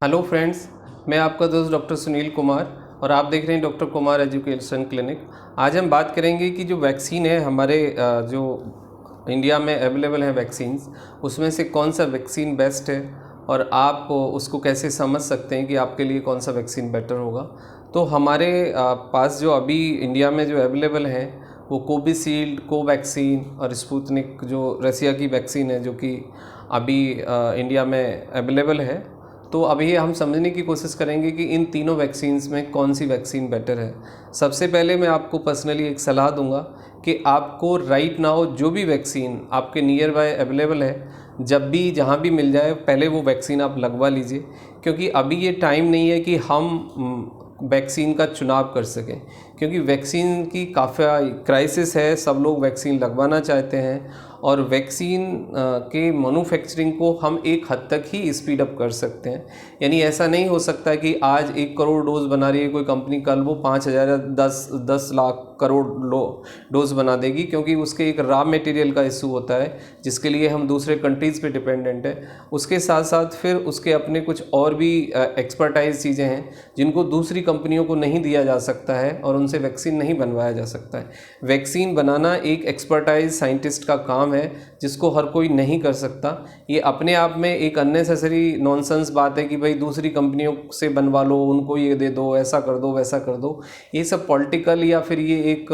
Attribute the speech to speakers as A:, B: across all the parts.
A: Hello friends, मैं आपका दोस्त डॉक्टर सुनील कुमार और आप देख रहे हैं डॉक्टर कुमार एजुकेशन क्लिनिक। आज हम बात करेंगे कि जो वैक्सीन है हमारे जो इंडिया में अवेलेबल है वैक्सीन्स, उसमें से कौन सा वैक्सीन बेस्ट है और आप उसको कैसे समझ सकते हैं कि आपके लिए कौन सा वैक्सीन बेटर होगा। तो हमारे पास जो अभी इंडिया में जो अवेलेबल है वो कोविशील्ड, कोवैक्सीन और स्पुतनिक जो रसिया की वैक्सीन है जो कि अभी इंडिया में अवेलेबल है। तो अभी हम समझने की कोशिश करेंगे कि इन तीनों वैक्सीन्स में कौन सी वैक्सीन बेटर है। सबसे पहले मैं आपको पर्सनली एक सलाह दूंगा कि आपको राइट नाउ जो भी वैक्सीन आपके नियर बाय अवेलेबल है, जब भी जहाँ भी मिल जाए पहले वो वैक्सीन आप लगवा लीजिए, क्योंकि अभी ये टाइम नहीं है कि हम वैक्सीन का चुनाव कर सकें, क्योंकि वैक्सीन की काफ़ी क्राइसिस है। सब लोग वैक्सीन लगवाना चाहते हैं और वैक्सीन के मैन्युफैक्चरिंग को हम एक हद तक ही स्पीड अप कर सकते हैं। यानी ऐसा नहीं हो सकता कि आज 1 करोड़ डोज बना रही है कोई कंपनी, कल वो 5,000 या 10 लाख करोड़ डोज बना देगी, क्योंकि उसके एक रॉ मटेरियल का इशू होता है जिसके लिए हम दूसरे कंट्रीज़ पे डिपेंडेंट है। उसके साथ साथ फिर उसके अपने कुछ और भी एक्सपर्टाइज चीज़ें हैं जिनको दूसरी कंपनियों को नहीं दिया जा सकता है और उनसे वैक्सीन नहीं बनवाया जा सकता है। वैक्सीन बनाना एक एक्सपर्टाइज साइंटिस्ट का काम है जिसको हर कोई नहीं कर सकता। ये अपने आप में एक अननेसेसरी नॉनसेंस बात है कि भाई दूसरी कंपनियों से बनवा लो, उनको ये दे दो, ऐसा कर दो, वैसा कर दो। ये सब पॉलिटिकल या फिर ये एक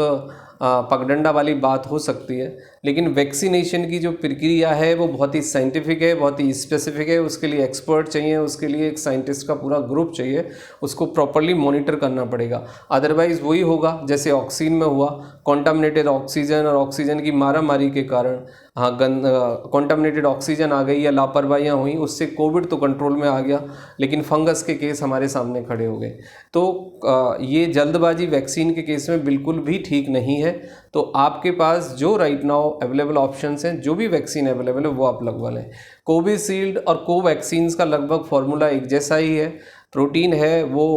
A: पगडंडा वाली बात हो सकती है, लेकिन वैक्सीनेशन की जो प्रक्रिया है वो बहुत ही साइंटिफिक है, बहुत ही स्पेसिफिक है। उसके लिए एक्सपर्ट चाहिए, उसके लिए एक साइंटिस्ट का पूरा ग्रुप चाहिए, उसको प्रॉपरली मॉनिटर करना पड़ेगा। अदरवाइज़ वही होगा जैसे ऑक्सीजन में हुआ, कॉन्टामिनेटेड ऑक्सीजन और ऑक्सीजन की मारामारी के कारण कॉन्टामिनेटेड ऑक्सीजन आ गई या लापरवाहियाँ हुई, उससे कोविड तो कंट्रोल में आ गया, लेकिन फंगस के केस हमारे सामने खड़े हो गए। तो ये जल्दबाजी वैक्सीन के केस में बिल्कुल भी ठीक नहीं है। तो आपके पास जो राइट नाउ अवेलेबल ऑप्शंस हैं, जो भी वैक्सीन अवेलेबल है वो आप लगवा लें। कोविशील्ड और कोवैक्सीन्स का लगभग फॉर्मूला एक जैसा ही है। प्रोटीन है वो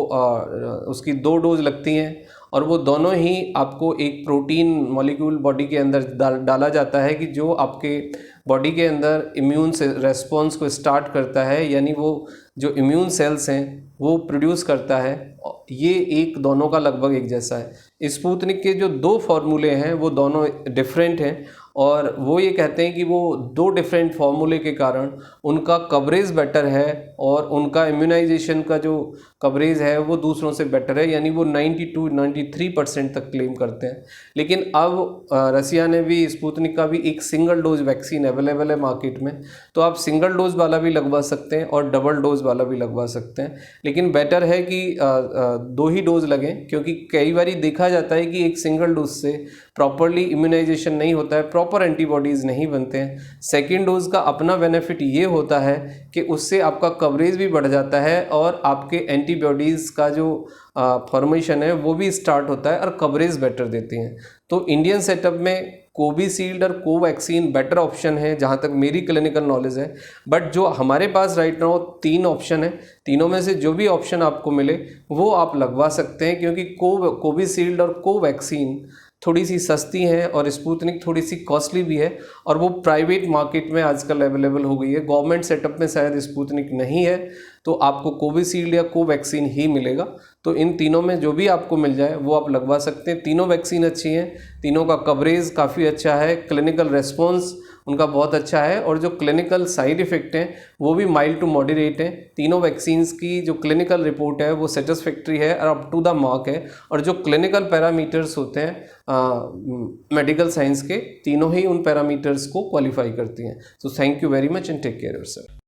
A: उसकी 2 डोज लगती हैं और वो दोनों ही आपको एक प्रोटीन मॉलिक्यूल बॉडी के अंदर डाला जाता है कि जो आपके बॉडी के अंदर इम्यून से रेस्पॉन्स को स्टार्ट करता है, यानी वो जो इम्यून सेल्स हैं वो प्रोड्यूस करता है। ये एक दोनों का लगभग एक जैसा है। स्पुतनिक के जो 2 फार्मूले हैं वो दोनों डिफरेंट हैं और वो ये कहते हैं कि वो 2 डिफरेंट फार्मूले के कारण उनका कवरेज बेटर है और उनका इम्यूनाइजेशन का जो कवरेज है वो दूसरों से बेटर है, यानी वो 92-93% तक क्लेम करते हैं। लेकिन अब रसिया ने भी, स्पुतनिक का भी एक सिंगल डोज वैक्सीन अवेलेबल है मार्केट में, तो आप सिंगल डोज वाला भी लगवा सकते हैं और डबल डोज वाला भी लगवा सकते हैं। लेकिन बेटर है कि 2 ही डोज लगें, क्योंकि कई बार देखा जाता है कि एक सिंगल डोज से प्रॉपरली इम्यूनाइजेशन नहीं होता है, प्रॉपर एंटीबॉडीज़ नहीं बनते हैं। सेकेंड डोज का अपना बेनिफिट ये होता है कि उससे आपका कवरेज भी बढ़ जाता है और आपके एंटीबॉडीज़ का जो फॉर्मेशन है वो भी स्टार्ट होता है और कवरेज बेटर देती हैं। तो इंडियन सेटअप में कोविशील्ड और कोवैक्सीन बेटर ऑप्शन है जहाँ तक मेरी क्लिनिकल नॉलेज है। बट जो हमारे पास राइट नाउ 3 ऑप्शन है, तीनों में से जो भी ऑप्शन आपको मिले वो आप लगवा सकते हैं, क्योंकि कोविशील्ड और कोवैक्सीन थोड़ी सी सस्ती हैं और स्पुतनिक थोड़ी सी कॉस्टली भी है और वो प्राइवेट मार्केट में आजकल अवेलेबल हो गई है। गवर्नमेंट सेटअप में शायद स्पुतनिक नहीं है, तो आपको कोविशील्ड या कोवैक्सीन ही मिलेगा। तो इन तीनों में जो भी आपको मिल जाए वो आप लगवा सकते हैं। तीनों वैक्सीन अच्छी हैं, तीनों का कवरेज काफ़ी अच्छा है, क्लिनिकल रेस्पॉन्स उनका बहुत अच्छा है और जो क्लिनिकल साइड इफ़ेक्ट हैं वो भी माइल्ड टू मॉडरेट हैं। तीनों वैक्सीन्स की जो क्लिनिकल रिपोर्ट है वो सेटिस्फैक्ट्री है और अप टू द मार्क है, और जो क्लिनिकल पैरामीटर्स होते हैं मेडिकल साइंस के, तीनों ही उन पैरामीटर्स को क्वालिफाई करती हैं। So thank you very much and take care yourself.